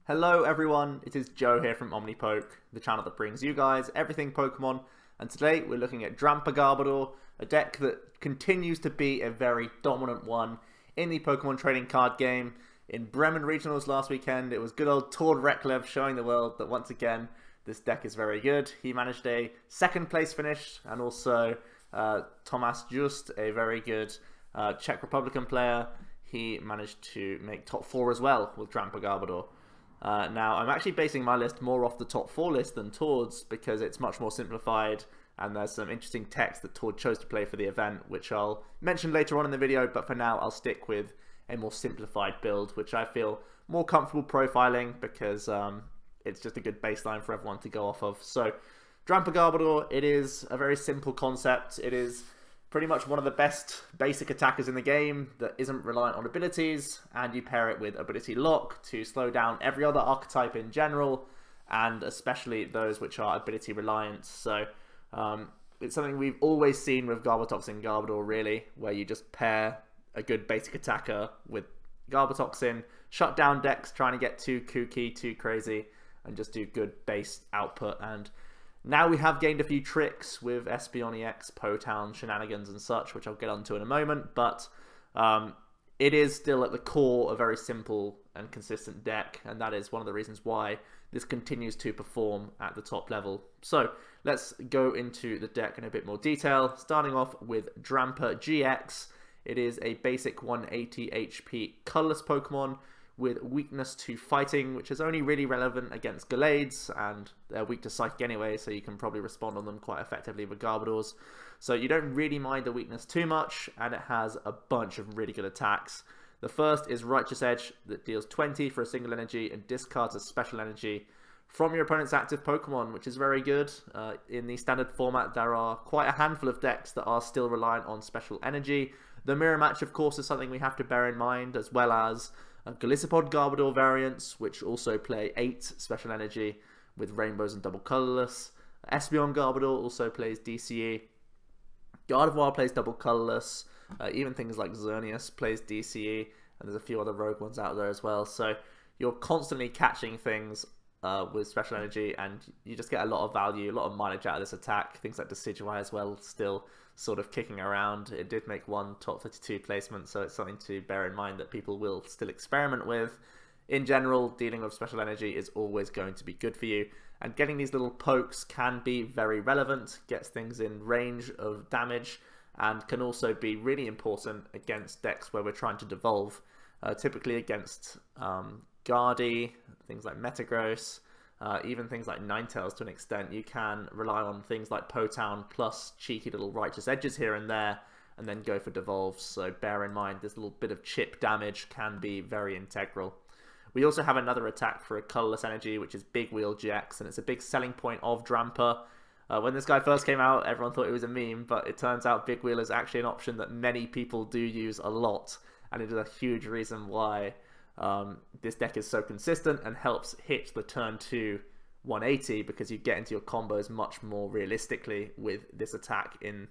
Hello everyone, it is Joe here from OmniPoke, the channel that brings you guys everything Pokemon, and today we're looking at Drampa Garbodor, a deck that continues to be a very dominant one in the Pokemon trading card game. In Bremen Regionals last weekend, it was good old Tord Reklev showing the world that once again this deck is very good. He managed a second place finish, and also Thomas Just, a very good Czech Republican player, he managed to make top 4 as well with Drampa Garbodor. Now, I'm actually basing my list more off the top 4 list than Tord's because it's much more simplified and there's some interesting text that Tord chose to play for the event, which I'll mention later on in the video, but for now I'll stick with a more simplified build, which I feel more comfortable profiling because it's just a good baseline for everyone to go off of. So, Drampa Garbodor, it is a very simple concept. It is pretty much one of the best basic attackers in the game that isn't reliant on abilities, and you pair it with ability lock to slow down every other archetype in general, and especially those which are ability reliant. So it's something we've always seen with Garbotoxin Garbodor, really, where you just pair a good basic attacker with Garbotoxin, shut down decks trying to get too kooky, too crazy, and just do good base output. And now we have gained a few tricks with Espeon EX, Potown, shenanigans and such, which I'll get onto in a moment, but it is still at the core a very simple and consistent deck, and that is one of the reasons why this continues to perform at the top level. So let's go into the deck in a bit more detail, starting off with Drampa GX. It is a basic 180 HP colorless Pokemon with weakness to fighting, which is only really relevant against Gallades, and they're weak to Psychic anyway, so you can probably respond on them quite effectively with Garbodors. So you don't really mind the weakness too much, and it has a bunch of really good attacks. The first is Righteous Edge, that deals 20 for a single energy and discards a special energy from your opponent's active Pokemon, which is very good. In the standard format, there are quite a handful of decks that are still reliant on special energy. The mirror match, of course, is something we have to bear in mind, as well as Golisopod Garbodor variants, which also play 8 special energy with Rainbows and Double Colorless. Espeon Garbodor also plays DCE. Gardevoir plays Double Colorless. Even things like Xerneas plays DCE, and there's a few other rogue ones out there as well. So you're constantly catching things with special energy, and you just get a lot of value, a lot of mileage out of this attack. Things like Decidueye as well, still sort of kicking around. It did make one top 32 placement, so it's something to bear in mind that people will still experiment with. In general, dealing with special energy is always going to be good for you, and getting these little pokes can be very relevant, gets things in range of damage, and can also be really important against decks where we're trying to devolve, typically against Guardy, things like Metagross, even things like Ninetales to an extent. You can rely on things like Potown plus cheeky little Righteous Edges here and there, and then go for devolves. So bear in mind this little bit of chip damage can be very integral. We also have another attack for a colorless energy, which is Big Wheel GX, and it's a big selling point of Drampa. When this guy first came out, everyone thought it was a meme, but it turns out Big Wheel is actually an option that many people do use a lot, and it is a huge reason why this deck is so consistent and helps hit the turn 2 180, because you get into your combos much more realistically with this attack in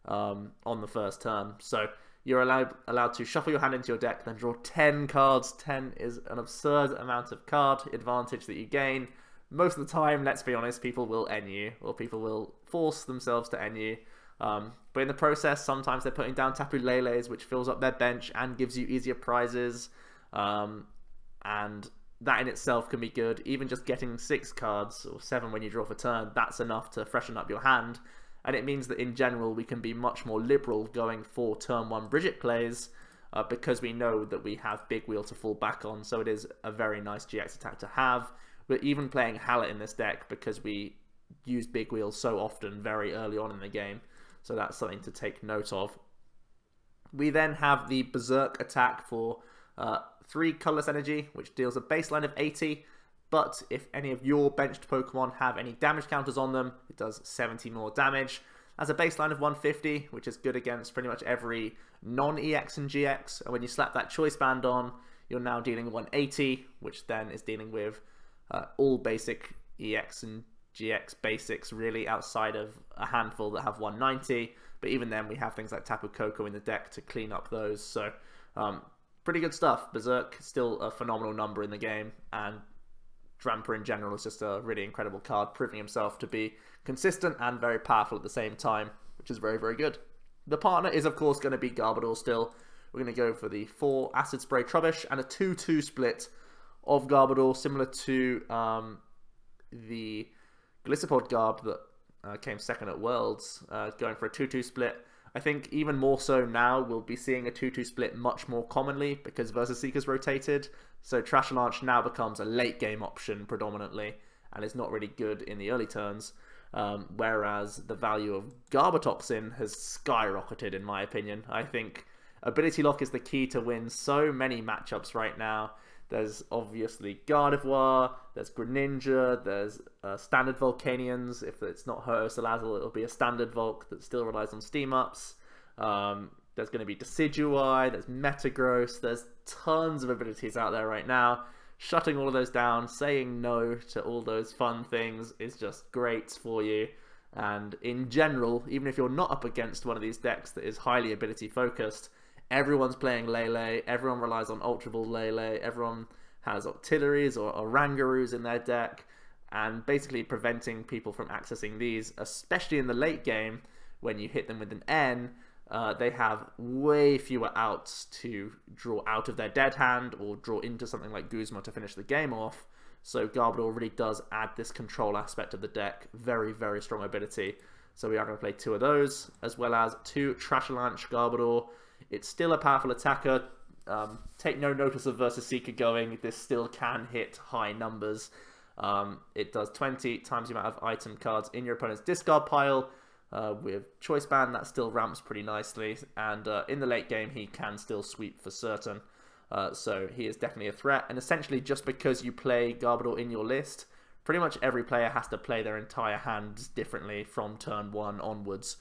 on the first turn. So you're allowed to shuffle your hand into your deck, then draw 10 cards. 10 is an absurd amount of card advantage that you gain. Most of the time, let's be honest, people will N you, or people will force themselves to N you. But in the process, sometimes they're putting down Tapu Leles, which fills up their bench and gives you easier prizes. And that in itself can be good. Even just getting 6 cards, or 7 when you draw for turn, that's enough to freshen up your hand. And it means that in general, we can be much more liberal going for turn 1 Brigette plays, because we know that we have Big Wheel to fall back on. So it is a very nice GX attack to have. We're even playing Hala in this deck because we use Big Wheel so often very early on in the game. So that's something to take note of. We then have the Berserk attack for 3 colorless energy, which deals a baseline of 80, but if any of your benched Pokemon have any damage counters on them, it does 70 more damage. As a baseline of 150, which is good against pretty much every non-EX and GX, and when you slap that choice band on, you're now dealing 180, which then is dealing with all basic EX and GX basics, really, outside of a handful that have 190, but even then we have things like Tapu Koko in the deck to clean up those. So pretty good stuff. Berserk, still a phenomenal number in the game, and Drampa in general is just a really incredible card, proving himself to be consistent and very powerful at the same time, which is very, very good. The partner is, of course, going to be Garbodor still. We're going to go for the 4 Acid Spray Trubbish and a 2-2 split of Garbodor, similar to the Gliscopod Garb that came second at Worlds, going for a 2-2 split. I think even more so now, we'll be seeing a 2-2 split much more commonly because Versus Seeker's rotated. So Trash Launch now becomes a late game option predominantly, and is not really good in the early turns. Whereas the value of Garbotoxin has skyrocketed, in my opinion. I think Ability Lock is the key to win so many matchups right now. There's obviously Gardevoir, there's Greninja, there's standard Volcanions. If it's not Salazzle, it'll be a standard Volk that still relies on Steam Ups. There's going to be Decidueye, there's Metagross, there's tons of abilities out there right now. Shutting all of those down, saying no to all those fun things is just great for you. And in general, even if you're not up against one of these decks that is highly ability focused, everyone's playing Lele, everyone relies on Ultra Ball Lele, everyone has Octilleries or Orangaroos in their deck, and basically preventing people from accessing these, especially in the late game when you hit them with an N. They have way fewer outs to draw out of their dead hand or draw into something like Guzma to finish the game off. So Garbodor really does add this control aspect of the deck. Very, very strong ability. So we are going to play 2 of those, as well as 2 Trash Launch Garbodor. It's still a powerful attacker. Take no notice of Versus Seeker going. This still can hit high numbers. It does 20 times the amount of item cards in your opponent's discard pile. With Choice Band, that still ramps pretty nicely, and in the late game he can still sweep for certain. So he is definitely a threat, and essentially just because you play Garbodor in your list, pretty much every player has to play their entire hand differently from turn 1 onwards,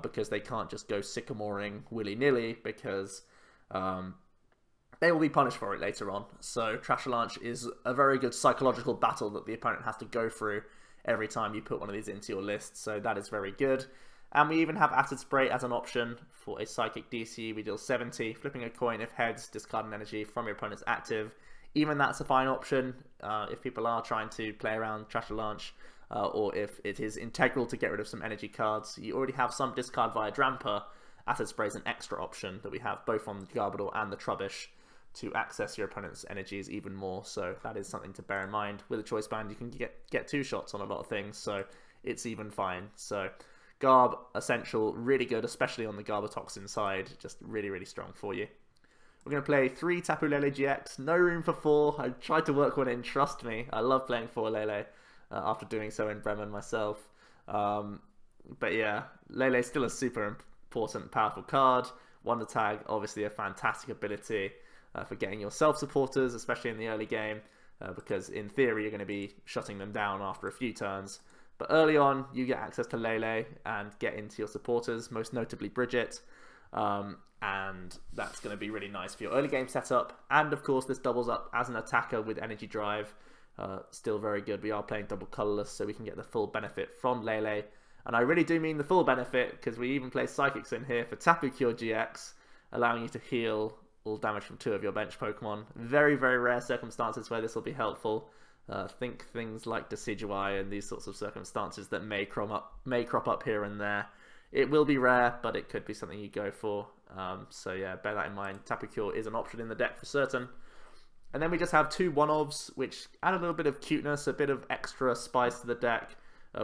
because they can't just go Sycamoring willy-nilly, because they will be punished for it later on. So Trash Launch is a very good psychological battle that the opponent has to go through every time you put one of these into your list, so that is very good. And we even have Acid Spray as an option for a Psychic DC. We deal 70, flipping a coin if heads, discarding energy from your opponent's active. Even that's a fine option if people are trying to play around Trash Launch, or if it is integral to get rid of some energy cards. You already have some discard via Drampa. Acid Spray is an extra option that we have both on the Garbodor and the Trubbish to access your opponent's energies even more, so that is something to bear in mind. With a Choice Band you can get 2 shots on a lot of things, so it's even fine. So Garb, essential, really good, especially on the Garbotoxin side, just really, really strong for you. We're going to play 3 Tapu Lele GX, no room for 4, I tried to work one in, trust me, I love playing 4 Lele after doing so in Bremen myself. But yeah, Lele is still a super important, powerful card. Wonder Tag, obviously a fantastic ability for getting your self-supporters, especially in the early game, because in theory you're going to be shutting them down after a few turns. But early on, you get access to Lele and get into your supporters, most notably Brigette, and that's going to be really nice for your early game setup. And of course, this doubles up as an attacker with Energy Drive, still very good. We are playing Double Colorless, so we can get the full benefit from Lele. And I really do mean the full benefit, because we even play Psychics in here for Tapu Koko GX, allowing you to heal all damage from 2 of your bench Pokemon. Very, very rare circumstances where this will be helpful. Think things like Decidueye and these sorts of circumstances that may crop up here and there. It will be rare, but it could be something you go for. So yeah, bear that in mind. Tapu Koko is an option in the deck for certain. And then we just have 2 one-ofs, which add a little bit of cuteness, a bit of extra spice to the deck,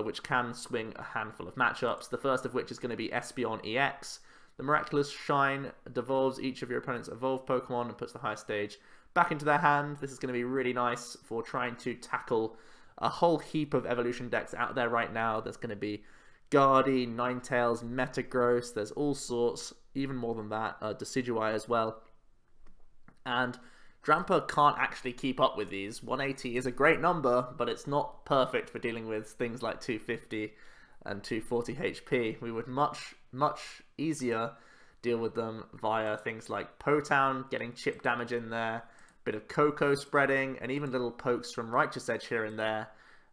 which can swing a handful of matchups. The first of which is going to be Espeon EX. The Miraculous Shine devolves each of your opponent's evolved Pokemon and puts the highest stage back into their hand. This is going to be really nice for trying to tackle a whole heap of evolution decks out there right now. There's going to be Guardy, Ninetales, Metagross, there's all sorts, even more than that, Decidueye as well. And Drampa can't actually keep up with these. 180 is a great number, but it's not perfect for dealing with things like 250 and 240 HP. We would much easier deal with them via things like Potown, getting chip damage in there, bit of Koko spreading, and even little pokes from Righteous Edge here and there,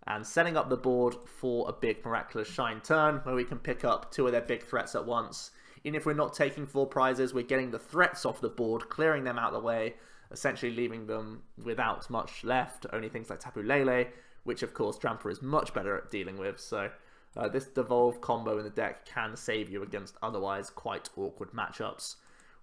and setting up the board for a big Miraculous Shine turn where we can pick up 2 of their big threats at once. Even if we're not taking 4 prizes, we're getting the threats off the board, clearing them out of the way, essentially leaving them without much left, only things like Tapu Lele, which of course Drampa is much better at dealing with, so this devolve combo in the deck can save you against otherwise quite awkward matchups.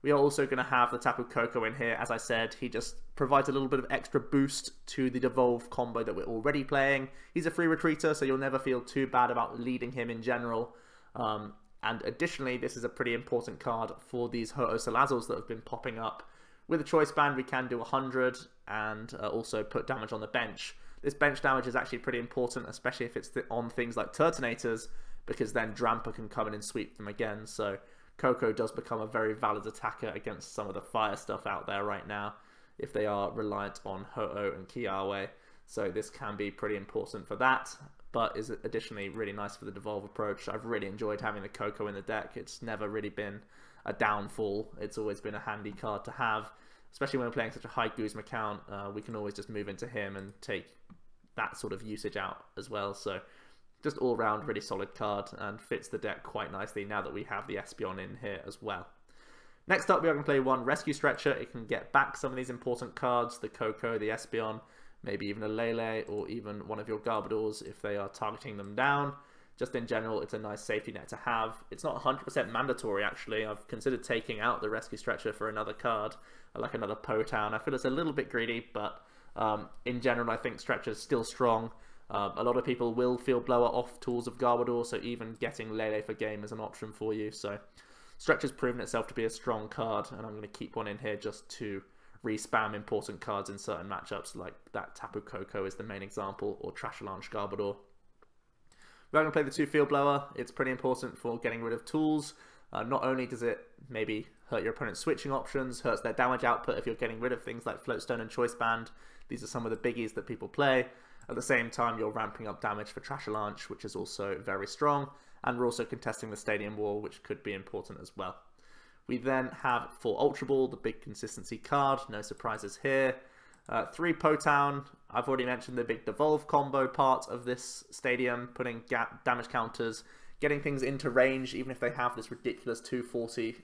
We are also going to have the Tapu Koko in here. As I said, he just provides a little bit of extra boost to the devolve combo that we're already playing. He's a free retreater, so you'll never feel too bad about leading him in general. And additionally, this is a pretty important card for these Ho-Oh-Salazzles that have been popping up. With a choice band, we can do 100 and also put damage on the bench. This bench damage is actually pretty important, especially if it's on things like Turtonators, because then Drampa can come in and sweep them again. So Koko does become a very valid attacker against some of the fire stuff out there right now, if they are reliant on Ho-Oh and Kiawe. So this can be pretty important for that, but is additionally really nice for the devolve approach. I've really enjoyed having the Koko in the deck. It's never really been a downfall. It's always been a handy card to have, especially when we're playing such a high Guzma count. We can always just move into him and take that sort of usage out as well. So just all round really solid card and fits the deck quite nicely now that we have the Espeon in here as well. Next up, we are going to play one Rescue Stretcher. It can get back some of these important cards, the Koko, the Espeon, maybe even a Lele, or even one of your Garbodors if they are targeting them down. Just in general, it's a nice safety net to have. It's not 100% mandatory, actually. I've considered taking out the Rescue Stretcher for another card, like another Po-Town. I feel it's a little bit greedy, but in general, I think Stretcher's still strong. A lot of people will feel blower off tools of Garbodor, so even getting Lele for game is an option for you. So Stretcher's proven itself to be a strong card, and I'm going to keep one in here just to re-spam important cards in certain matchups, like that Tapu Koko is the main example, or Trashalanche Garbodor. We're going to play the 2 Field Blower. It's pretty important for getting rid of tools. Not only does it maybe hurt your opponent's switching options, hurts their damage output if you're getting rid of things like Floatstone and Choice Band. These are some of the biggies that people play. At the same time, you're ramping up damage for Trashalanche, which is also very strong. And we're also contesting the Stadium Wall, which could be important as well. We then have for Ultra Ball, the big consistency card. No surprises here. 3 Po-Town. I've already mentioned the big devolve combo part of this stadium, putting damage counters, getting things into range, even if they have this ridiculous 240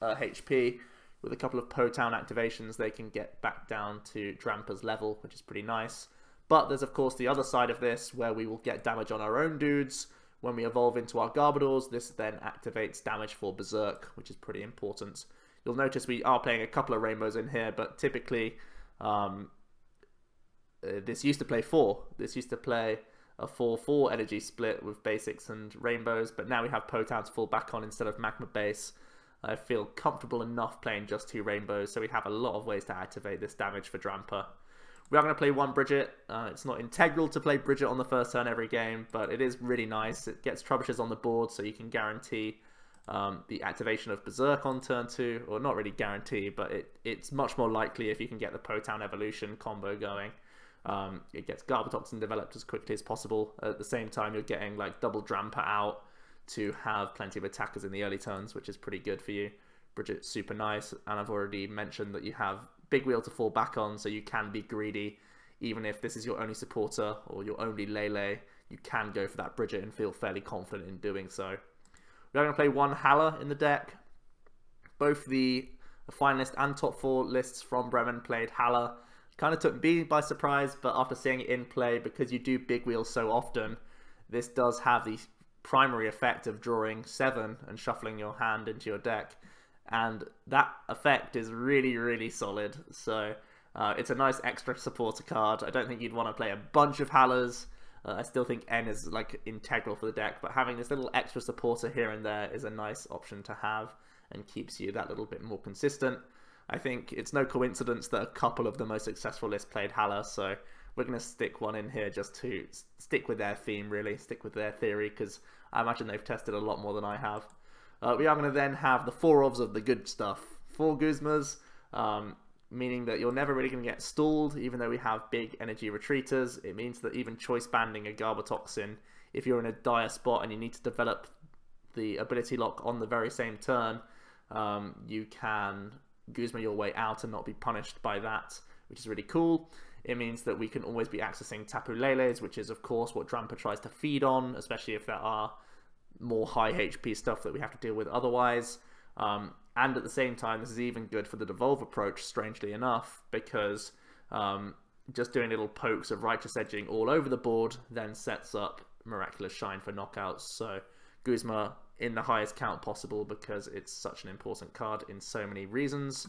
HP. With a couple of Po-Town activations, they can get back down to Drampa's level, which is pretty nice. But there's of course the other side of this, where we will get damage on our own dudes. When we evolve into our Garbodors, this then activates damage for Berserk, which is pretty important. You'll notice we are playing a couple of rainbows in here, but typically this used to play 4. This used to play a 4-4 energy split with basics and rainbows, but now we have Po-Town to fall back on instead of Magma Base. I feel comfortable enough playing just 2 rainbows, so we have a lot of ways to activate this damage for Drampa. We are going to play 1 Brigette. It's not integral to play Brigette on the first turn every game, but it is really nice. It gets Trubbishes on the board, so you can guarantee the activation of Berserk on turn 2, or not really guarantee, but it's much more likely if you can get the Po-Town evolution combo going. It gets Garbotoxin developed as quickly as possible. At the same time, you're getting like double Drampa out to have plenty of attackers in the early turns, which is pretty good for you. Brigette's super nice, and I've already mentioned that you have Big Wheel to fall back on, so you can be greedy. Even if this is your only supporter or your only Lele, you can go for that Brigette and feel fairly confident in doing so. We're going to play 1 Hala in the deck. Both the finalist and top 4 lists from Bremen played Hala. Kind of took me by surprise, but after seeing it in play, because you do Big Wheel so often, this does have the primary effect of drawing 7 and shuffling your hand into your deck. And that effect is really, really solid. So it's a nice extra supporter card. I don't think you'd want to play a bunch of Halas. I still think N is like integral for the deck, but having this little extra supporter here and there is a nice option to have and keeps you that little bit more consistent. I think it's no coincidence that a couple of the most successful lists played Hala, so we're going to stick one in here just to stick with their theme, really, stick with their theory, because I imagine they've tested a lot more than I have. We are going to then have the 4 ofs of the good stuff. 4 Guzmas, meaning that you're never really going to get stalled, even though we have big energy retreaters. It means that even choice banding a Garbotoxin, if you're in a dire spot and you need to develop the ability lock on the very same turn, you can Guzma your way out and not be punished by that, which is really cool. It means that we can always be accessing Tapu Leles, which is of course what Drampa tries to feed on, especially if there are more high HP stuff that we have to deal with otherwise. And at the same time, this is even good for the devolve approach, strangely enough, because just doing little pokes of Righteous Edging all over the board then sets up Miraculous Shine for knockouts. So Guzma in the highest count possible because it's such an important card in so many reasons.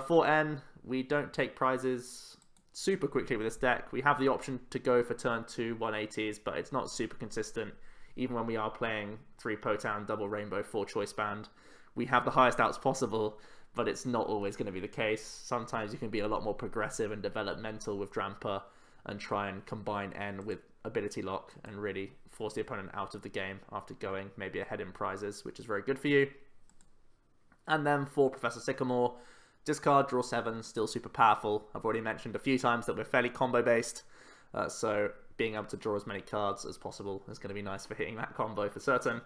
For N, we don't take prizes super quickly with this deck. We have the option to go for turn 2 180s, but it's not super consistent. Even when we are playing 3 Potown, double rainbow, 4 choice band, we have the highest outs possible, but it's not always going to be the case. Sometimes you can be a lot more progressive and developmental with Drampa and try and combine N with ability lock and really force the opponent out of the game after going maybe ahead in prizes, which is very good for you. And then for Professor Sycamore, discard, draw 7, still super powerful. I've already mentioned a few times that we're fairly combo based, so being able to draw as many cards as possible is going to be nice for hitting that combo for certain.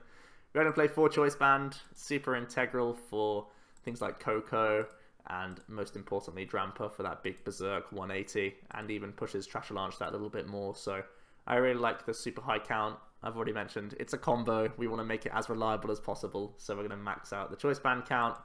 We're going to play 4 choice band, super integral for things like Koko and most importantly Drampa for that big berserk 180, and even pushes Trashalanche that a little bit more. So I really like the super high count. I've already mentioned it's a combo. We want to make it as reliable as possible, so we're going to max out the choice band count.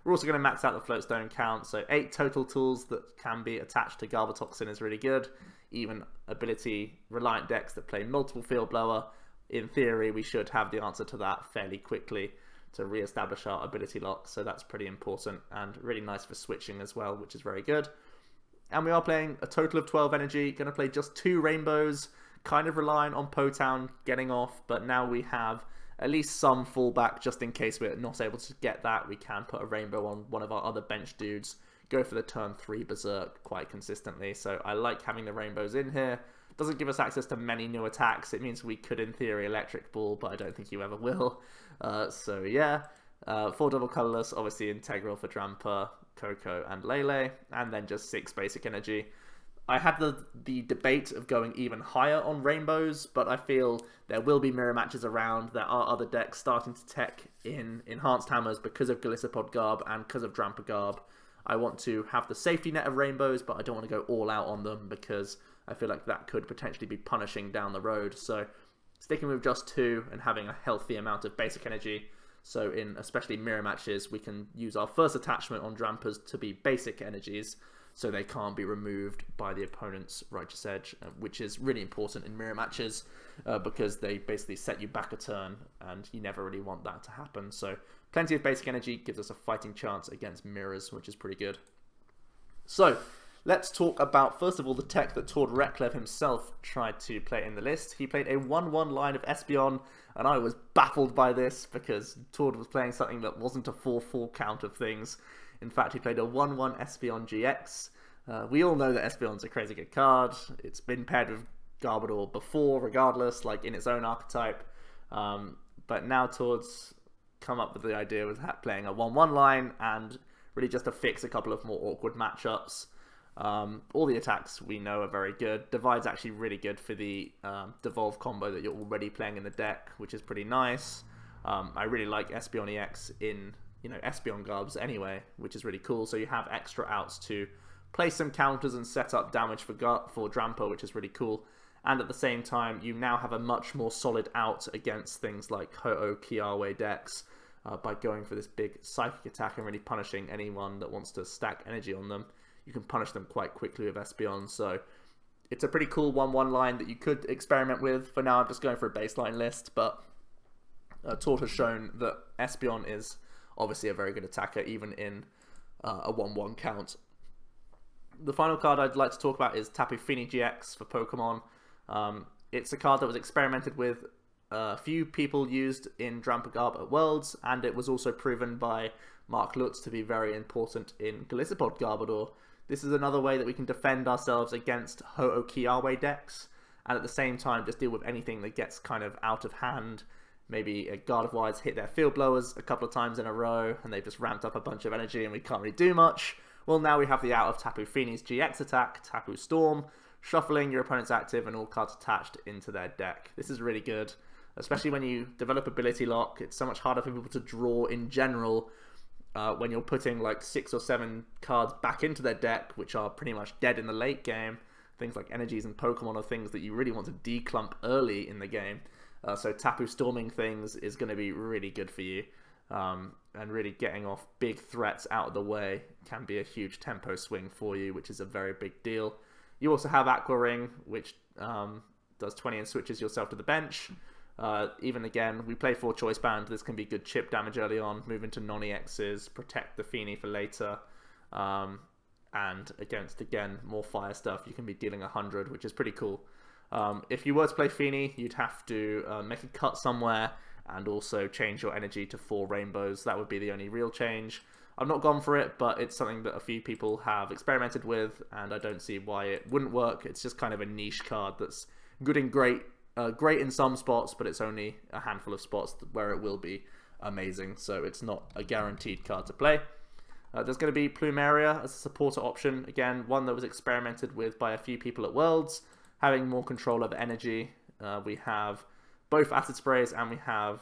We're also going to max out the floatstone count, so 8 total tools that can be attached to Garbotoxin is really good. Even ability reliant decks that play multiple field blower, in theory we should have the answer to that fairly quickly to re-establish our ability lock, so that's pretty important and really nice for switching as well, which is very good. And we are playing a total of 12 energy, going to play just 2 rainbows, kind of relying on Potown getting off, but now we have at least some fallback just in case we're not able to get that. We can put a rainbow on one of our other bench dudes, go for the turn 3 berserk quite consistently, so I like having the rainbows in here. Doesn't give us access to many new attacks. It means we could in theory electric ball, but I don't think you ever will. So yeah, 4 double colorless, obviously integral for Drampa, Koko and Lele, and then just 6 basic energy. I had the debate of going even higher on rainbows, but I feel there will be mirror matches around. There are other decks starting to tech in enhanced hammers because of Golisopod Garb and because of Drampa Garb. I want to have the safety net of rainbows, but I don't want to go all out on them because I feel like that could potentially be punishing down the road. So sticking with just 2 and having a healthy amount of basic energy. So in especially mirror matches, we can use our first attachment on Drampas to be basic energies, so they can't be removed by the opponent's Righteous Edge, which is really important in mirror matches because they basically set you back a turn and you never really want that to happen. So plenty of basic energy gives us a fighting chance against mirrors, which is pretty good. So let's talk about, first of all, the tech that Tord Reklev himself tried to play in the list. He played a 1-1 line of Espeon, and I was baffled by this because Tord was playing something that wasn't a 4-4 count of things. In fact, he played a 1-1 Espeon GX. We all know that Espeon's a crazy good card. It's been paired with Garbodor before, regardless, like in its own archetype. But now Tord's come up with the idea with playing a 1-1 line and really just to fix a couple of more awkward matchups. All the attacks we know are very good. Divide's actually really good for the Devolve combo that you're already playing in the deck, which is pretty nice. I really like Espeon EX in Espeon Garbs anyway, which is really cool. So you have extra outs to play some counters and set up damage for Drampa, which is really cool. And at the same time, you now have a much more solid out against things like Ho-Oh Kiawe decks by going for this big psychic attack and really punishing anyone that wants to stack energy on them. You can punish them quite quickly with Espeon, so it's a pretty cool 1-1 line that you could experiment with. For now, I'm just going for a baseline list, but Tord has shown that Espeon is obviously a very good attacker, even in a 1-1 count. The final card I'd like to talk about is Tapu GX for Pokemon. It's a card that was experimented with. A few people used in Drampa Garb at Worlds, and it was also proven by Mark Lutz to be very important in Golisopod Garbodor. This is another way that we can defend ourselves against Ho-Oh Kiawe decks, and at the same time just deal with anything that gets kind of out of hand. Maybe a Gardevoird's hit their field blowers a couple of times in a row, and they've just ramped up a bunch of energy and we can't really do much. Well, now we have the out of Tapu Fini's GX attack, Tapu Storm, shuffling your opponent's active and all cards attached into their deck. This is really good, especially when you develop ability lock. It's so much harder for people to draw in general when you're putting like 6 or 7 cards back into their deck, which are pretty much dead in the late game. Things like energies and Pokemon are things that you really want to declump early in the game. So Tapu storming things is going to be really good for you. and really getting off big threats out of the way can be a huge tempo swing for you, which is a very big deal. You also have Aqua Ring, which does 20 and switches yourself to the bench. Even again, we play 4 Choice Band. This can be good chip damage early on, move into non-EXs, protect the Feeny for later. And against, again, more fire stuff, you can be dealing 100, which is pretty cool. If you were to play Feeny, you'd have to make a cut somewhere and also change your energy to 4 rainbows. That would be the only real change. I've not gone for it, but it's something that a few people have experimented with, and I don't see why it wouldn't work. It's just kind of a niche card that's good and great in some spots, but it's only a handful of spots where it will be amazing, so it's not a guaranteed card to play. There's going to be Plumeria as a supporter option. Again, one that was experimented with by a few people at Worlds, having more control of energy. We have both Acid Sprays and we have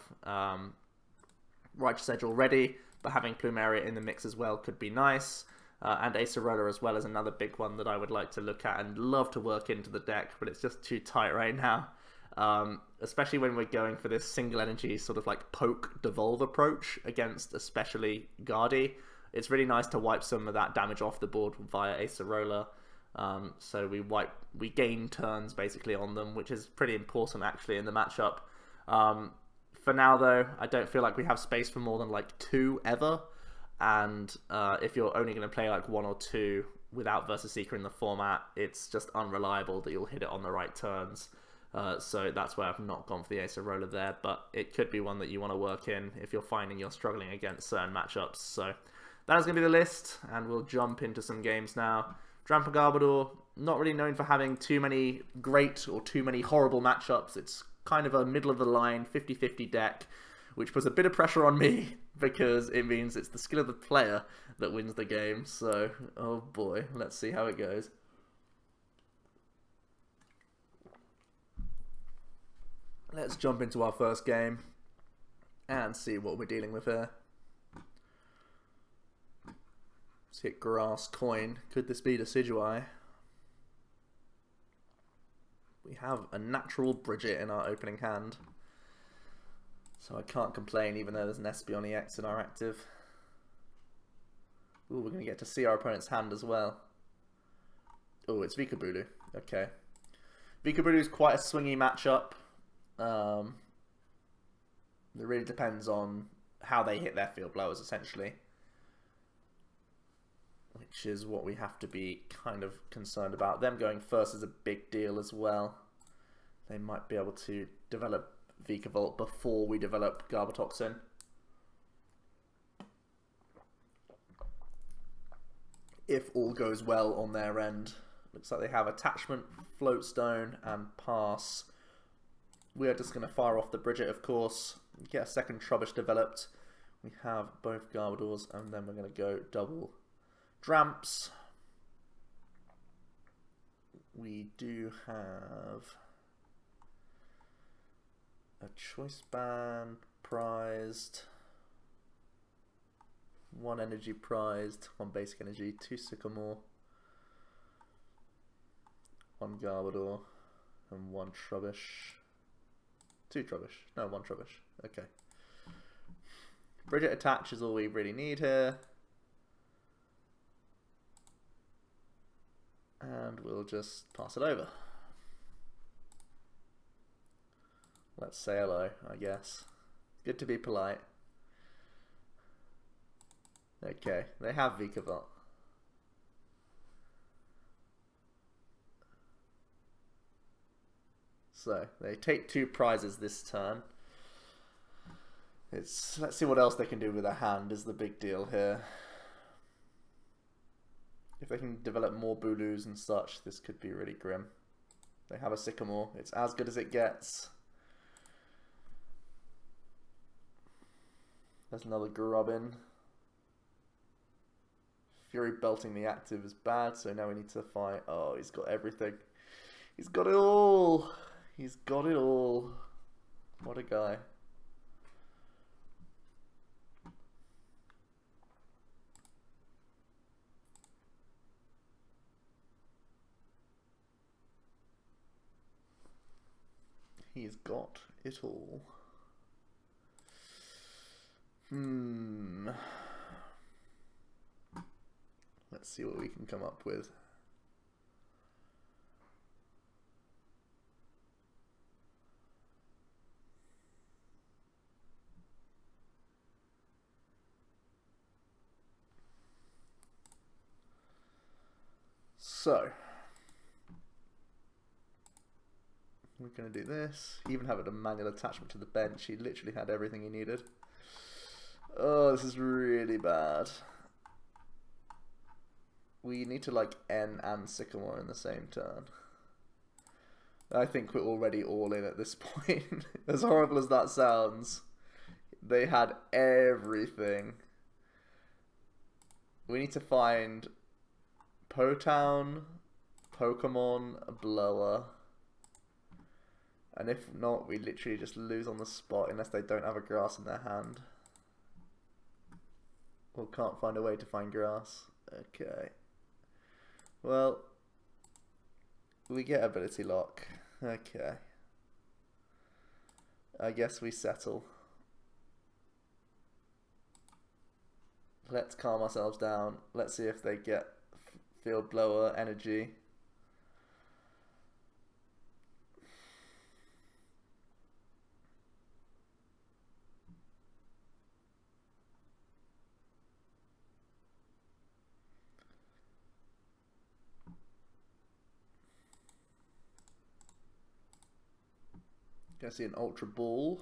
Righteous Edge already, but having Plumeria in the mix as well could be nice. And Acerola as well is another big one that I would like to look at and love to work into the deck, but it's just too tight right now. Especially when we're going for this single energy sort of like poke devolve approach against especially Guardy. It's really nice to wipe some of that damage off the board via Acerola. So we gain turns basically on them, which is pretty important actually in the matchup. For now though, I don't feel like we have space for more than like 2 ever. And if you're only going to play like 1 or 2 without Versus Seeker in the format, it's just unreliable that you'll hit it on the right turns. So that's why I've not gone for the Acerola there, but it could be one that you want to work in if you're finding you're struggling against certain matchups. So that is going to be the list, and we'll jump into some games now. Drampa Garbodor, not really known for having too many great or too many horrible matchups. It's kind of a middle-of-the-line 50-50 deck, which puts a bit of pressure on me because it means it's the skill of the player that wins the game. So, oh boy, let's see how it goes. Let's jump into our first game and see what we're dealing with here. Let's hit grass, coin. Could this be Decidueye? We have a natural Brigette in our opening hand, so I can't complain even though there's an Espeon EX in our active. Ooh, we're going to get to see our opponent's hand as well. Oh, it's Vikabulu. Okay. Vikabulu is quite a swingy matchup. It really depends on how they hit their field blowers, essentially, which is what we have to be kind of concerned about. Them going first is a big deal as well. They might be able to develop Vikavolt before we develop Garbotoxin. If all goes well on their end. Looks like they have Attachment, Floatstone, and Pass. We are just going to fire off the Brigette, of course. Get a second Trubbish developed. We have both Garbodors, and then we're going to go double Dramps. We do have a Choice Band prized, 1 energy prized, 1 basic energy, 2 Sycamore, 1 Garbodor, and 1 Trubbish. 2 Trubbish. No, 1 Trubbish. Okay. Brigette attach is all we really need here. And we'll just pass it over. Let's say hello, I guess. Good to be polite. Okay, they have Vikavolt. So they take 2 prizes this turn. Let's see what else they can do with their hand is the big deal here. If they can develop more Booloos and such, this could be really grim. They have a Sycamore. It's as good as it gets. There's another Grubbin. Fury belting the active is bad, so now we need to fight. Oh, he's got everything. He's got it all. He's got it all. What a guy. He's got it all. Let's see what we can come up with. So, we're going to do this. Even have a manual attachment to the bench. He literally had everything he needed. Oh, this is really bad. We need to like N and Sycamore in the same turn. I think we're already all in at this point. As horrible as that sounds, they had everything. We need to find Potown, Pokemon, Blower. And if not, we literally just lose on the spot unless they don't have a grass in their hand. Or can't find a way to find grass. Okay. Well, we get ability lock. Okay. I guess we settle. Let's calm ourselves down. Let's see if they get field blower energy. Gonna see an Ultra Ball.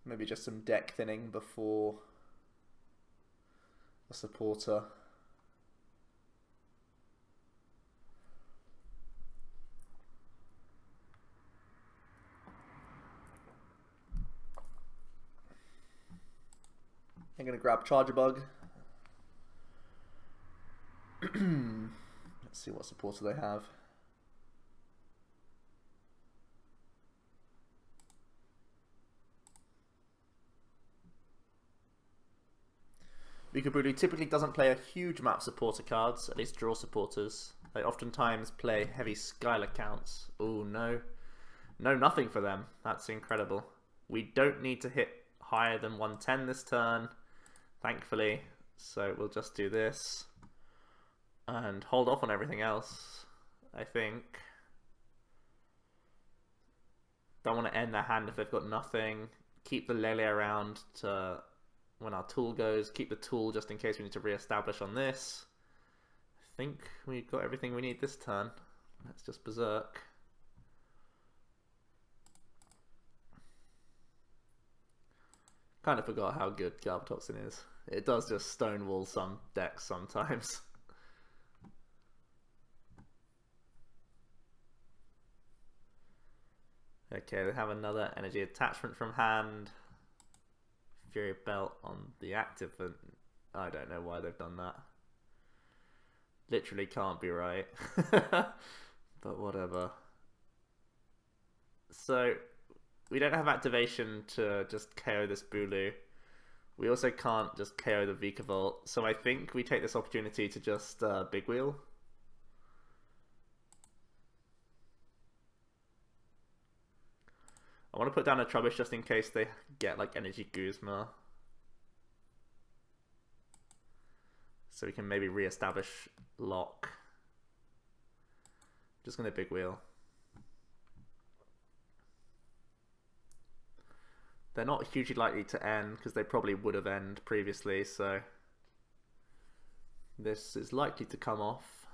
Maybe just some deck thinning before a supporter. I'm gonna grab Charger Bug. Let's see what supporter they have. Bukabulu typically doesn't play a huge map supporter cards, at least draw supporters. They oftentimes play heavy Skylar counts. Oh no. No, nothing for them. That's incredible. We don't need to hit higher than 110 this turn, thankfully. So we'll just do this. And hold off on everything else, I think. Don't want to end their hand if they've got nothing. Keep the lele around to when our tool goes. Keep the tool just in case we need to re-establish on this. I think we've got everything we need this turn. Let's just berserk. Kind of forgot how good Garbotoxin is. It does just stonewall some decks sometimes. Okay, they have another energy attachment from hand. Fury Belt on the active, and I don't know why they've done that. Literally can't be right. But whatever. So, we don't have activation to just KO this Bulu. We also can't just KO the Vikavolt. So I think we take this opportunity to just Big Wheel. I want to put down a Trubbish just in case they get like Energy Guzma. So we can maybe re-establish lock. Just going to Big Wheel. They're not hugely likely to end because they probably would have ended previously, so this is likely to come off.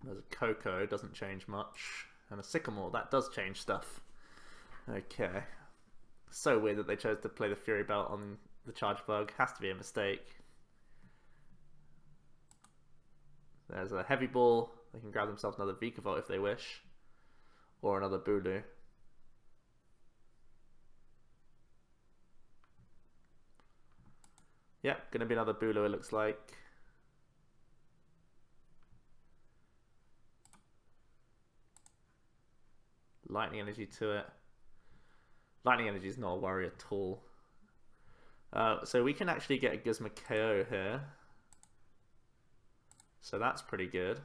There's a Koko, doesn't change much. And a Sycamore, that does change stuff. Okay. So weird that they chose to play the Fury Belt on the Charge Bug. Has to be a mistake. There's a Heavy Ball. They can grab themselves another Vikavolt if they wish. Or another Bulu. Yep, gonna be another Bulu it looks like. Lightning Energy to it. Lightning Energy is not a worry at all. So we can actually get a Guzma KO here. So that's pretty good.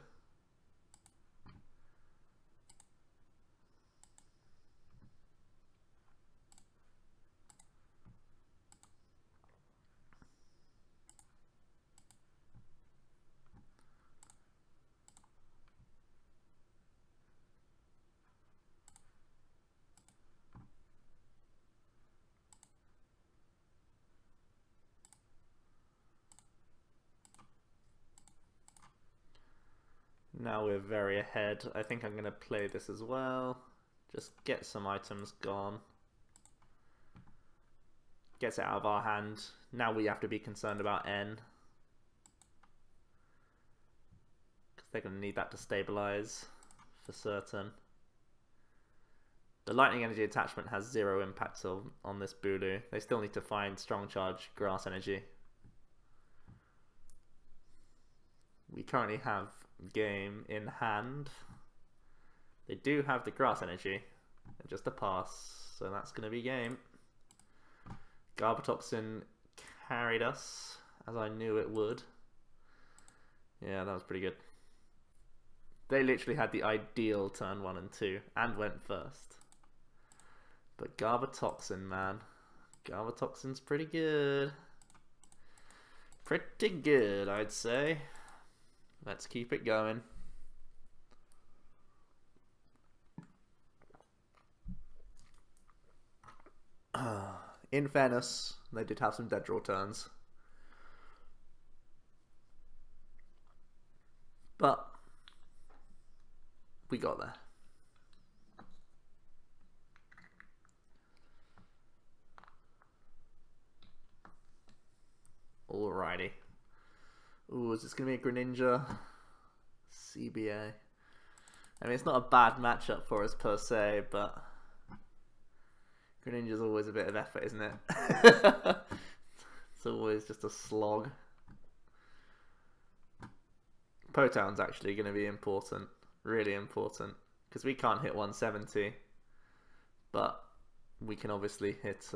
Now we're very ahead. I think I'm going to play this as well. Just get some items gone. Gets it out of our hand. Now we have to be concerned about N. Because they're going to need that to stabilize for certain. The lightning energy attachment has 0 impact on this Bulu. They still need to find strong charge grass energy. We currently have game in hand. They do have the grass energy and just a pass, so that's going to be game. Garbotoxin carried us as I knew it would. Yeah, that was pretty good. They literally had the ideal turn 1 and 2 and went first. But Garbotoxin, man, Garbotoxin's pretty good. Pretty good, I'd say. Let's keep it going. In fairness, they did have some dead draw turns. But we got there. Alrighty. Ooh, is this going to be a Greninja? CBA. I mean, it's not a bad matchup for us per se, but Greninja's always a bit of effort, isn't it? It's always just a slog. Potown's actually going to be important. Really important. Because we can't hit 170. But we can obviously hit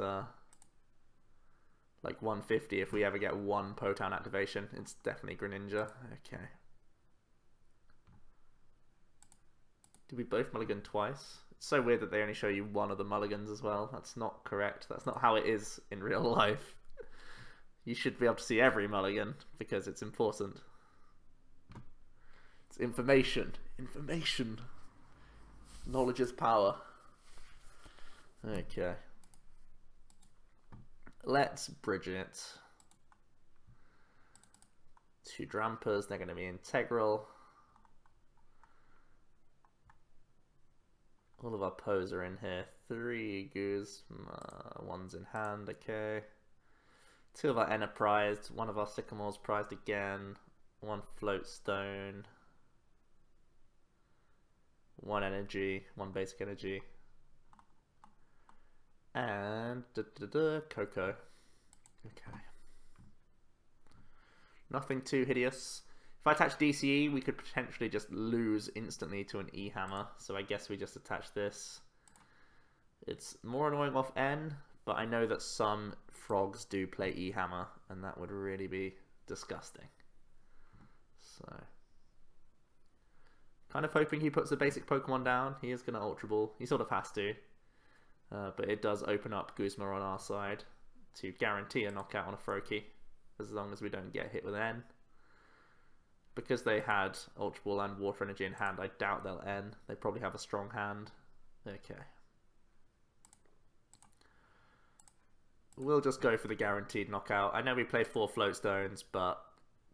like 150 if we ever get one Potown activation. It's definitely Greninja. Okay. Did we both mulligan twice? It's so weird that they only show you one of the mulligans as well. That's not correct. That's not how it is in real life. You should be able to see every mulligan because it's important. It's information. Information. Knowledge is power. Okay. Let's Brigette. 2 Drampas. They're going to be integral. All of our Poes are in here. 3 Guzma, 1's in hand, okay. 2 of our N are prized, 1 of our Sycamores prized again, 1 Float Stone, 1 energy, 1 basic energy, and Koko. Okay. Nothing too hideous. If I attach DCE, we could potentially just lose instantly to an E-Hammer, so I guess we just attach this. It's more annoying off N, but I know that some frogs do play E-Hammer, and that would really be disgusting. So, kind of hoping he puts a basic Pokemon down. He is going to Ultra Ball. He sort of has to. But it does open up Guzma on our side to guarantee a knockout on a Froakie, as long as we don't get hit with N. Because they had Ultra Ball and Water Energy in hand, I doubt they'll N. They probably have a strong hand. Okay. We'll just go for the guaranteed knockout. I know we play 4 Float Stones, but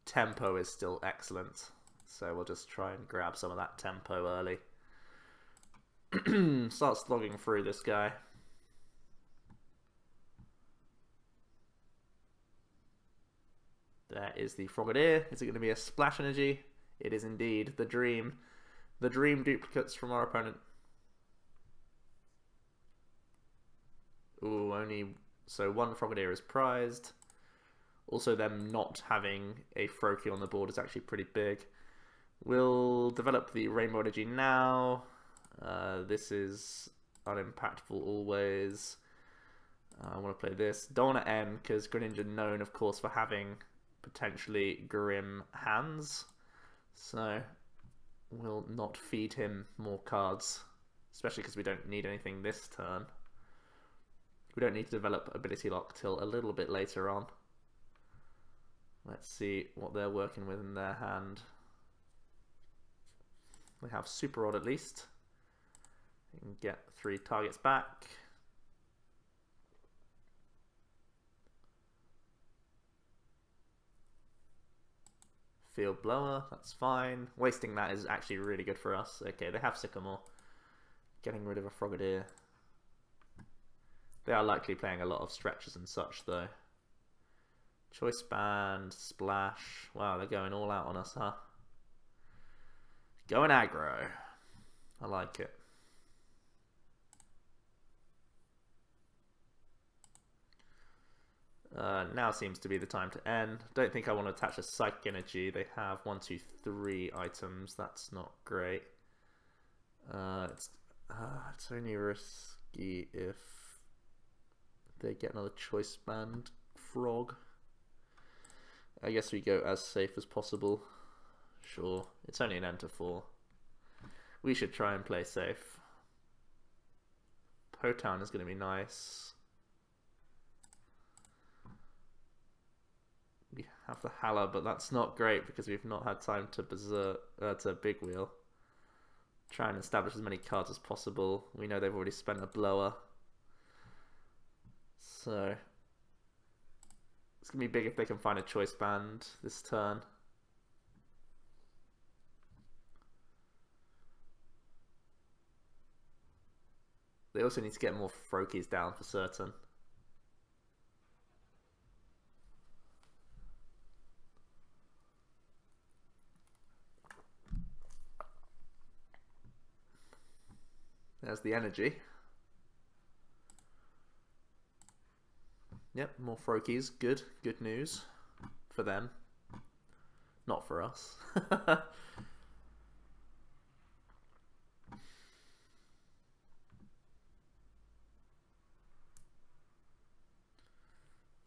tempo is still excellent. So we'll just try and grab some of that tempo early. Start slogging through this guy. There is the Frogadier. Is it going to be a Splash Energy? It is indeed. The Dream. The Dream duplicates from our opponent. Ooh, only... So 1 Frogadier is prized. Also them not having a Froakie on the board is actually pretty big. We'll develop the Rainbow Energy now. This is unimpactful always. I want to play this. Don't want to M because Greninja known, of course, for having potentially grim hands. So we'll not feed him more cards, especially because we don't need anything this turn. We don't need to develop Ability Lock till a little bit later on. Let's see what they're working with in their hand. We have Super Rod at least. You can get 3 targets back. Field Blower, that's fine. Wasting that is actually really good for us. Okay, they have Sycamore. Getting rid of a Frogadier. They are likely playing a lot of stretches and such though. Choice Band, Splash. Wow, they're going all out on us, huh? Going aggro. I like it. Now seems to be the time to end. Don't think I want to attach a Psychic Energy. They have 1, 2, 3 items. That's not great. It's only risky if they get another Choice Band Frog. I guess we go as safe as possible. Sure, it's only an Enter 4. We should try and play safe. Potown is going to be nice. We have the Hala, but that's not great because we've not had time to to Big Wheel. Try and establish as many cards as possible. We know they've already spent a blower. So it's going to be big if they can find a Choice Band this turn. They also need to get more Froakies down for certain. There's the energy. Yep, more Froakies. Good. Good news for them. Not for us.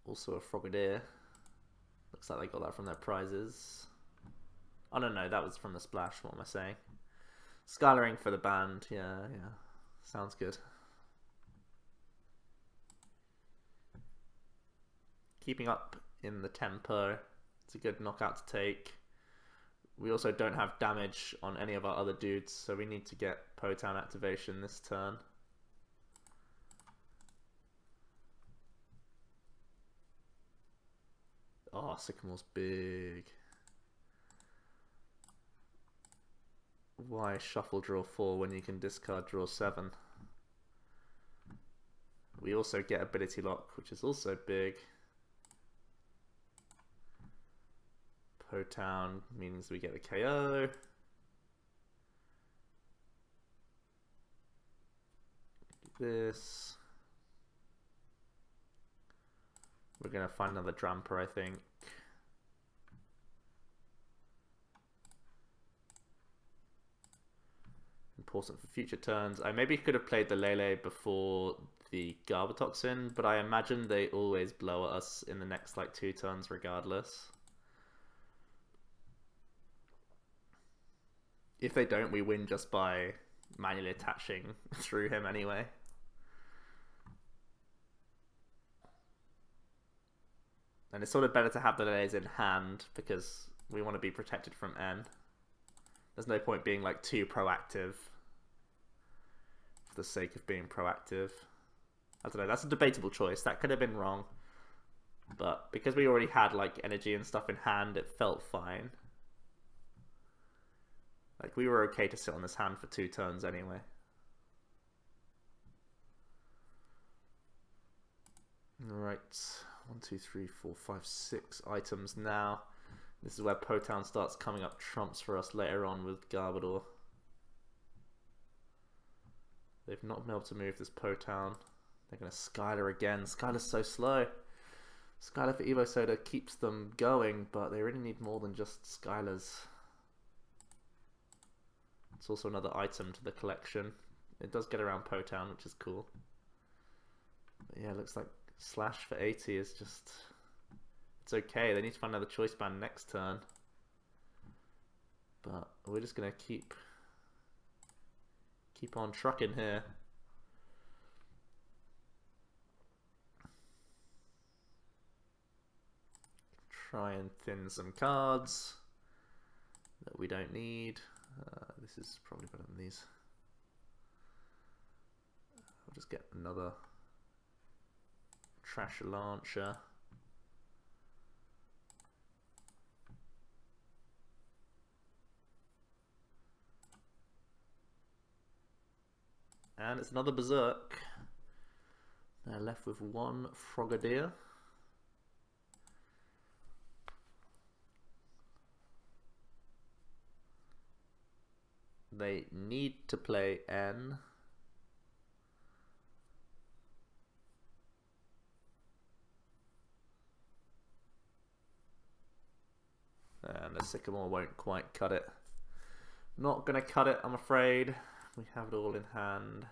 Also a Frogadier. Looks like they got that from their prizes. Oh no, that was from the splash. What am I saying? Skylaring for the band. Yeah. Sounds good. Keeping up in the tempo. It's a good knockout to take. We also don't have damage on any of our other dudes, so we need to get Potown activation this turn. Oh, Sycamore's big. Why shuffle draw 4 when you can discard draw 7? We also get Ability Lock, which is also big. Potown means we get a KO. This. We're going to find another Drampa, I think. Important for future turns. I maybe could have played the Lele before the Garbotoxin, but I imagine they always blow at us in the next like 2 turns regardless. If they don't, we win just by manually attaching through him anyway. And it's sort of better to have the Leles in hand because we want to be protected from N. There's no point being like too proactive for the sake of being proactive. I don't know, that's a debatable choice. That could have been wrong. But because we already had like energy and stuff in hand, it felt fine. Like we were okay to sit on this hand for 2 turns anyway. Alright, 1, 2, 3, 4, 5, 6 items now. This is where Potown starts coming up trumps for us later on with Garbodor. They've not been able to move this Potown. They're going to Skylar again. Skylar's so slow. Skylar for Evo Soda keeps them going, but they really need more than just Skylars. It's also another item to the collection. It does get around Potown, which is cool. But yeah, it looks like Slash for 80 is just... It's okay, they need to find another Choice Band next turn. But we're just gonna keep on trucking here. Try and thin some cards that we don't need. This is probably better than these. I'll just get another trash launcher. And it's another Berserk. They're left with one Frogadier. They need to play N. And the Sycamore won't quite cut it. Not gonna cut it, I'm afraid. We have it all in hand.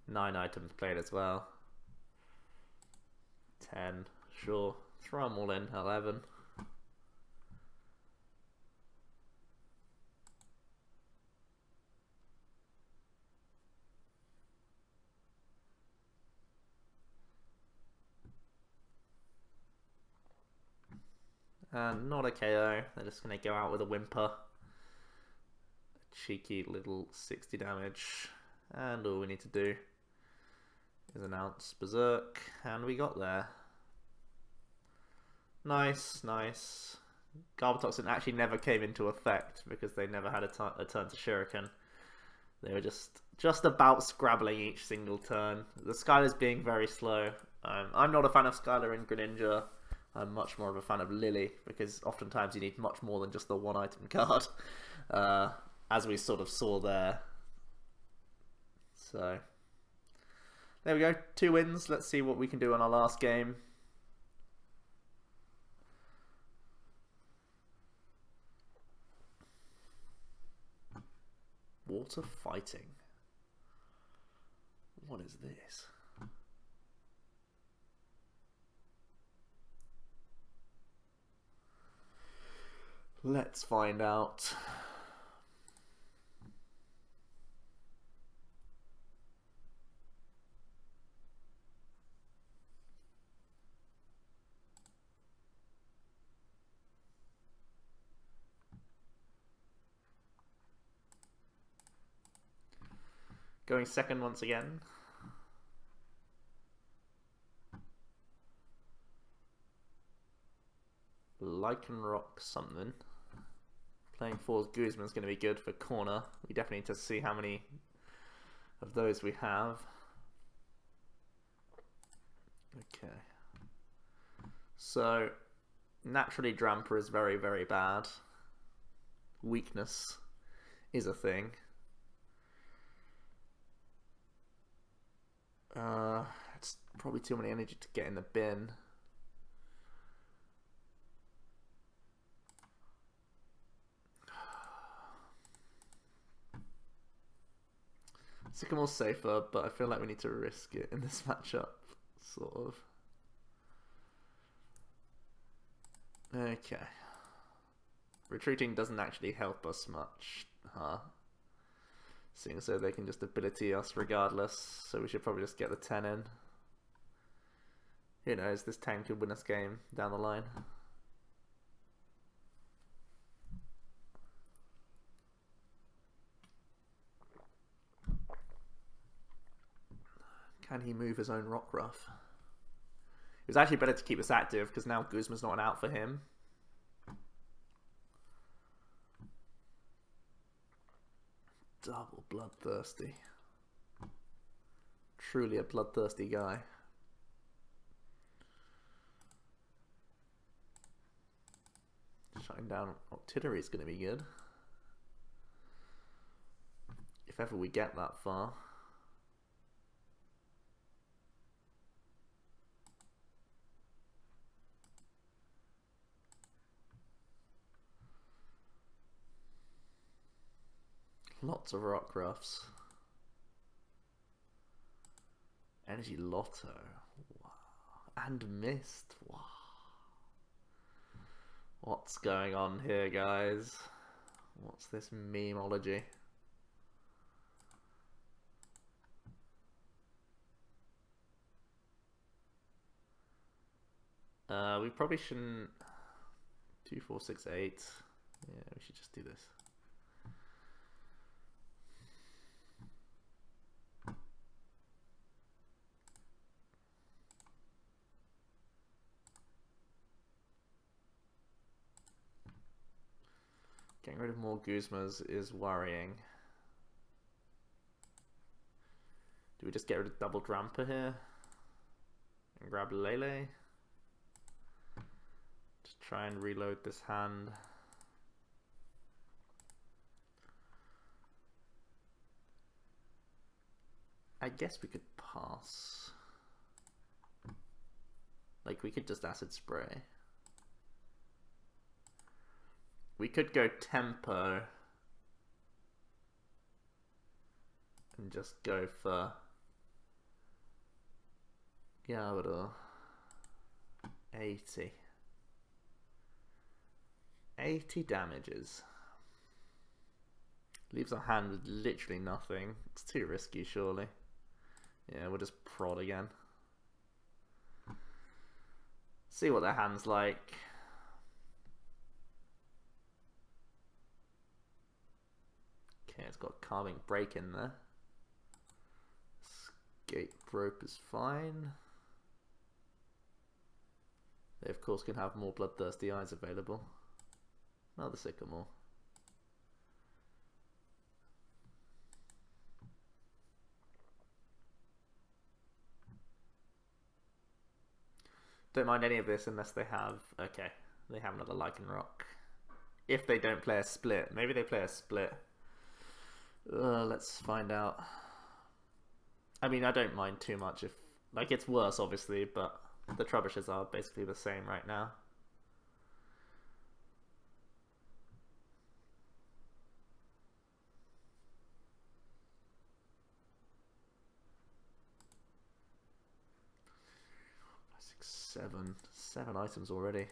Nine items played as well. 10, sure. Throw them all in, 11. And not a KO, they're just going to go out with a whimper. A cheeky little 60 damage. And all we need to do is announce Berserk, and we got there. Nice, nice. Garbotoxin actually never came into effect because they never had a turn to Shuriken. They were just about scrabbling each single turn. The Skylar's being very slow. I'm not a fan of Skylar in Greninja. I'm much more of a fan of Lily because oftentimes you need much more than just the one item card, as we sort of saw there. So there we go, 2 wins. Let's see what we can do on our last game. Water fighting. What is this? Let's find out. Going second once again. Lycanroc something. Playing fours Guzma is going to be good for corner. We definitely need to see how many of those we have. Okay. So, naturally Drampa is very, very bad. Weakness is a thing. It's probably too many energy to get in the bin. Sycamore's safer, but I feel like we need to risk it in this matchup, sort of. Okay. Retreating doesn't actually help us much, huh? Seeing as though they can just ability us regardless, so we should probably just get the 10 in. Who knows, this 10 could win us game down the line. Can he move his own Rockruff? It was actually better to keep us active because now Guzma's not an out for him. Double bloodthirsty. Truly a bloodthirsty guy. Shutting down Octillery is going to be good. If ever we get that far. Lots of Rockruffs. Energy Lotto. Wow. And missed. Wow. What's going on here, guys? What's this memeology? We probably shouldn't. 2, 4, 6, 8. Yeah, we should just do this. Getting rid of more Guzmas is worrying. Do we just get rid of double Drampa here? And grab Lele? Just try and reload this hand. I guess we could pass. Like, we could just acid spray. We could go tempo and just go for Garbodor. 80. 80 damages. Leaves our hand with literally nothing. It's too risky, surely. Yeah, we'll just prod again. See what their hand's like. Okay, it's got carving break in there. Escape rope is fine. They of course can have more bloodthirsty eyes available. Another Sycamore. Don't mind any of this unless they have, okay, they have another Lichen Rock. If they don't play a split, maybe they play a split. Let's find out. I mean, I don't mind too much if, like, it's worse obviously, but the Trubbishes are basically the same right now. Seven items already.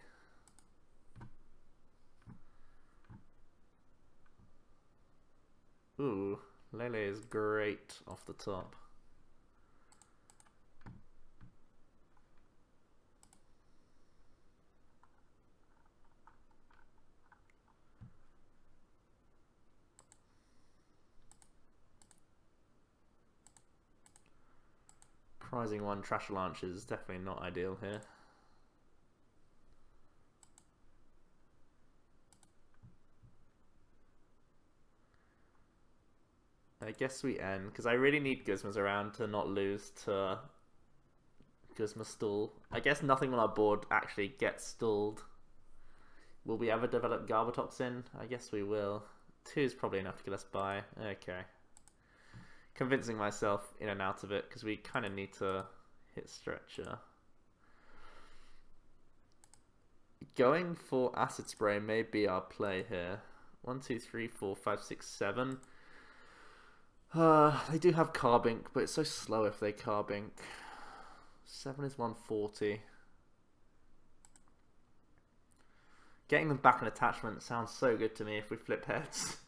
Ooh, Lele is great off the top. Prizing one Trash Launch is definitely not ideal here. I guess we end, because I really need Guzmas around to not lose to Guzma stall. I guess nothing on our board actually gets stalled. Will we ever develop Garbotoxin? I guess we will. 2 is probably enough to get us by. Okay. Convincing myself in and out of it, because we kind of need to hit Stretcher. Going for Acid Spray may be our play here. 1, 2, 3, 4, 5, 6, 7. They do have Carbink, but it's so slow if they Carbink. 7 is 140. Getting them back in attachment sounds so good to me if we flip heads.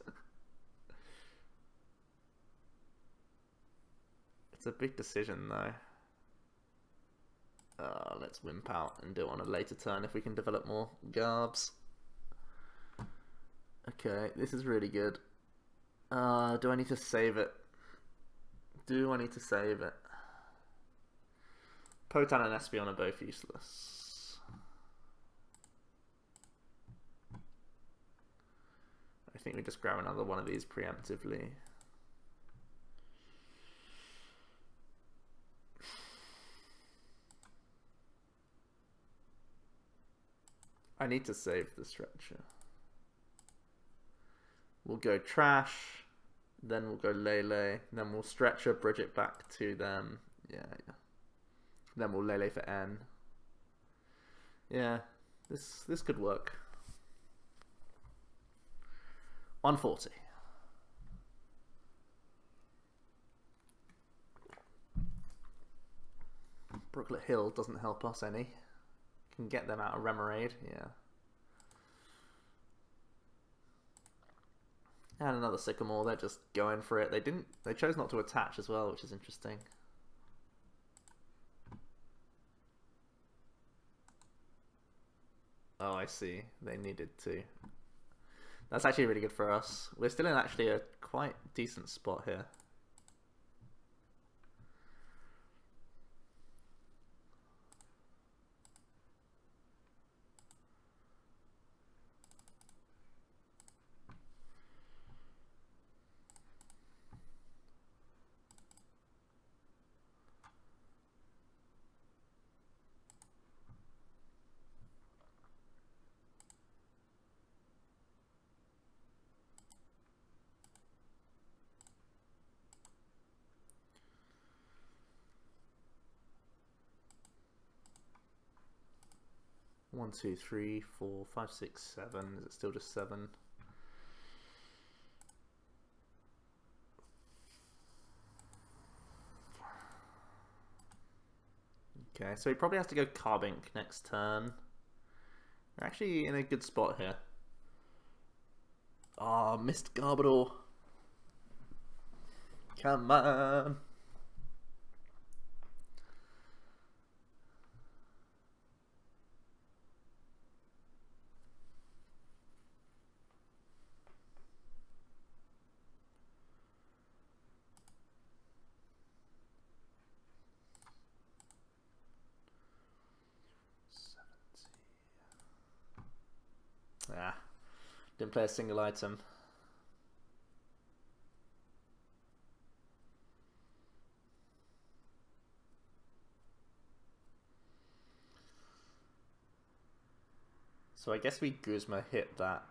It's a big decision though. Let's wimp out and do it on a later turn if we can develop more Garbs. Okay, this is really good. Do I need to save it? Do I need to save it? Potan and Espeon are both useless. I think we just grab another one of these preemptively. I need to save the Stretcher. We'll go Trash, then we'll go Lele, then we'll Stretcher, Brigette back to them. Yeah. Then we'll Lele for N. Yeah, this could work. 140. Brooklet Hill doesn't help us any. Can get them out of Remoraid, yeah. And another Sycamore, they're just going for it. They chose not to attach as well, which is interesting. Oh, I see. They needed to. That's actually really good for us. We're still in actually a quite decent spot here. One, two, three, 4, 5, 6, 7. Is it still just 7? Okay, so he probably has to go Carbink next turn. We're actually in a good spot here. Oh, missed Garbodor. Come on. Ah, didn't play a single item. So I guess we Guzma hit that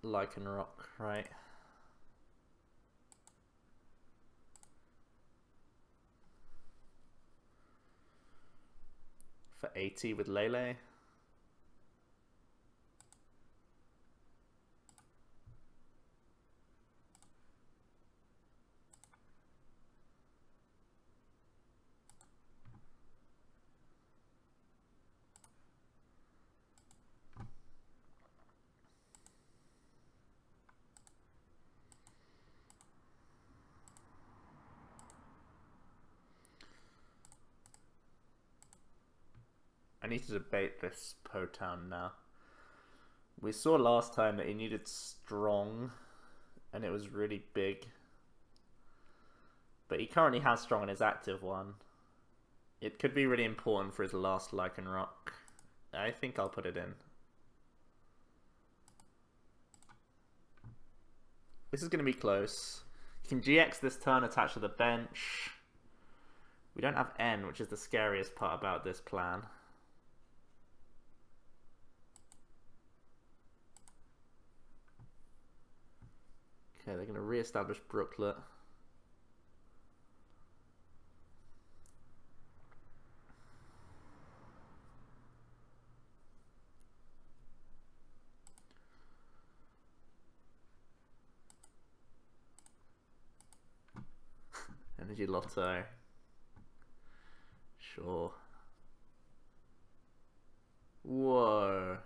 Lycanroc, right? For 80 with Lele. I need to debate this Potown now. We saw last time that he needed strong, and it was really big. But he currently has strong in his active one. It could be really important for his last Lycanroc. I think I'll put it in. This is going to be close. You can GX this turn, attach to the bench. We don't have N, which is the scariest part about this plan. Okay, they're going to re-establish Brooklet. Energy Lotto. Sure. Whoa.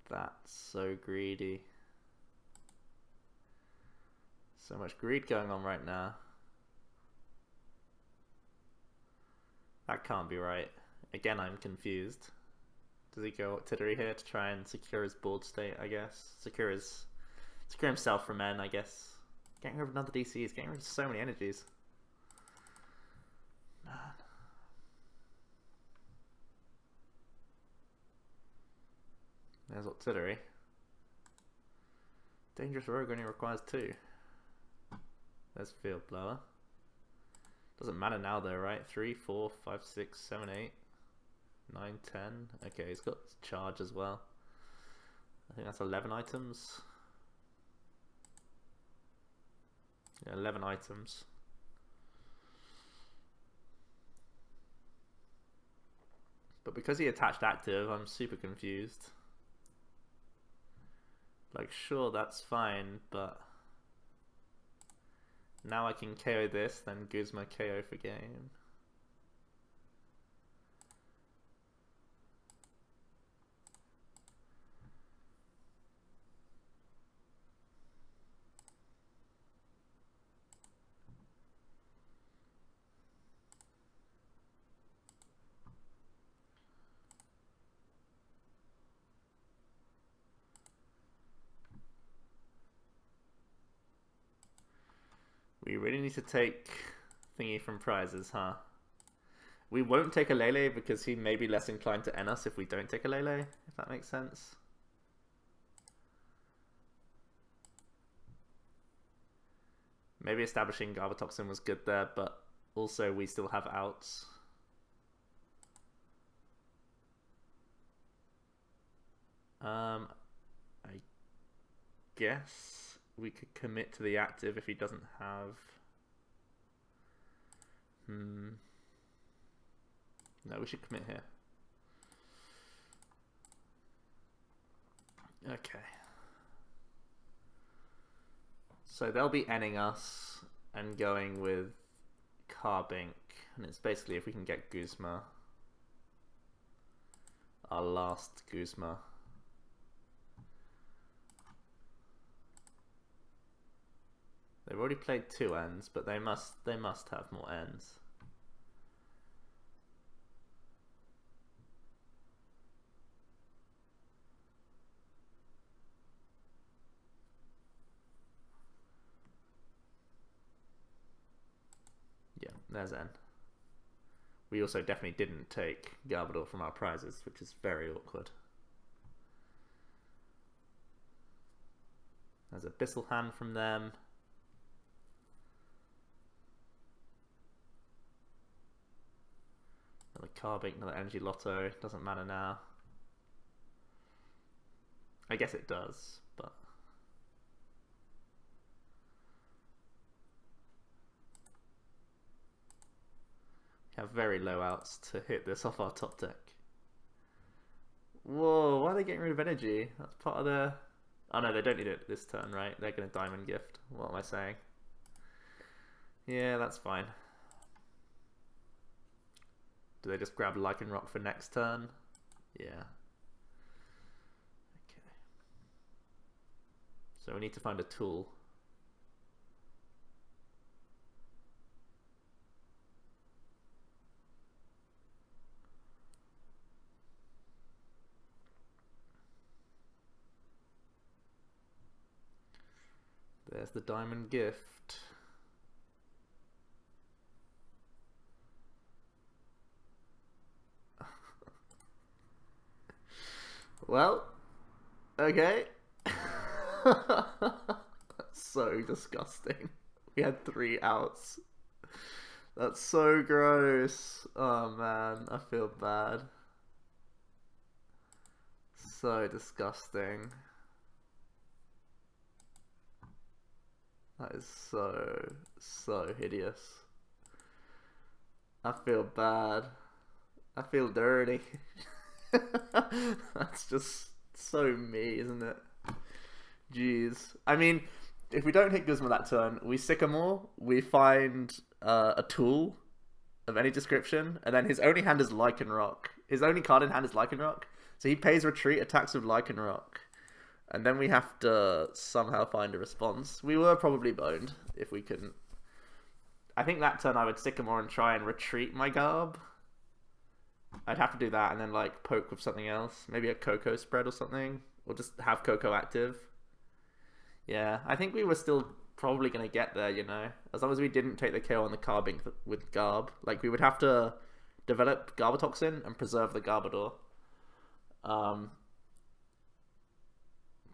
That's so greedy. So much greed going on right now. That can't be right. Again, I'm confused. Does he go Tittery here to try and secure his board state, I guess? Secure himself from N, I guess. Getting rid of another DC is getting rid of so many energies. Man. There's what Tittery. Dangerous Rogue only requires 2. There's Field Blower. Doesn't matter now though, right? 3, 4, 5, 6, 7, 8, 9, 10. Okay, he's got Charge as well. I think that's 11 items. Yeah, 11 items. But because he attached active, I'm super confused. Like, sure, that's fine, but Now I can KO this, then Guzma KO for game. We really need to take thingy from prizes, huh? We won't take a lele because he may be less inclined to N us if we don't take a lele, if that makes sense. Maybe establishing Garbatoxin was good there, but also we still have outs. I guess we could commit to the active if he doesn't have... No, we should commit here. Okay. So they'll be N-ing us and going with Carbink, and it's basically if we can get Guzma. Our last Guzma. They've already played 2 ends, but they must have more ends. Yeah, there's N. We also definitely didn't take Garbodor from our prizes, which is very awkward. There's a Bissell hand from them. Another Carbink, another Energy Lotto, doesn't matter now. I guess it does, but... we have very low outs to hit this off our top deck. Whoa, why are they getting rid of energy? That's part of their... oh no, they don't need it this turn, right? They're going to Diamond Gift. What am I saying? Yeah, that's fine. Do they just grab Lycanroc for next turn? Yeah. Okay. So we need to find a tool. There's the Diamond Gift. Well, okay. That's so disgusting. We had 3 outs. That's so gross. Oh man, I feel bad. So disgusting. That is so hideous. I feel bad. I feel dirty. That's just so me, isn't it? Jeez. I mean, if we don't hit Guzma that turn, we Sycamore, we find a tool of any description, and then his only hand is Lycanroc. His only card in hand is Lycanroc. So he pays retreat, attacks with Lycanroc. And then we have to somehow find a response. We were probably boned if we couldn't. I think that turn I would Sycamore and try and retreat my Garb. I'd have to do that and then like poke with something else. Maybe a Koko spread or something. Or just have Koko active. Yeah, I think we were still probably going to get there, you know. As long as we didn't take the kill on the Carbink with Garb. Like, we would have to develop Garbatoxin and preserve the Garbodor.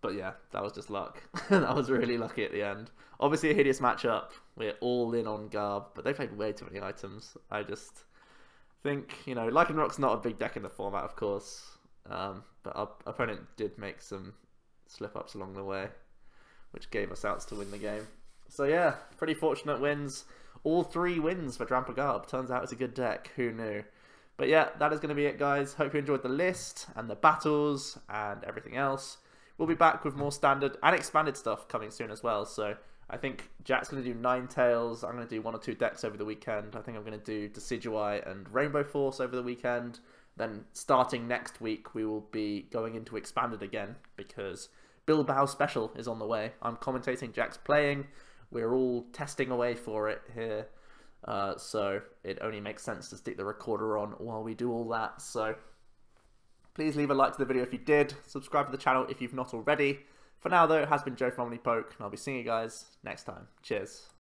But yeah, that was just luck. That was really lucky at the end. Obviously a hideous matchup. We're all in on Garb, but they played way too many items. I just think, you know, Lycanroc's not a big deck in the format, of course. But our opponent did make some slip-ups along the way, which gave us outs to win the game. So yeah, pretty fortunate wins. All 3 wins for Drampa Garb. Turns out it's a good deck. Who knew? But yeah, that is going to be it, guys. Hope you enjoyed the list and the battles and everything else. we'll be back with more standard and expanded stuff coming soon as well. So I think Jack's going to do Ninetales. I'm going to do 1 or 2 decks over the weekend. I think I'm going to do Decidueye and Rainbow Force over the weekend. Then starting next week, we will be going into expanded again because Bilbao Special is on the way. I'm commentating, Jack's playing. We're all testing away for it here. So it only makes sense to stick the recorder on while we do all that. So please leave a like to the video if you did. Subscribe to the channel if you've not already. For now, though, it has been Joe from OmniPoke, and I'll be seeing you guys next time. Cheers.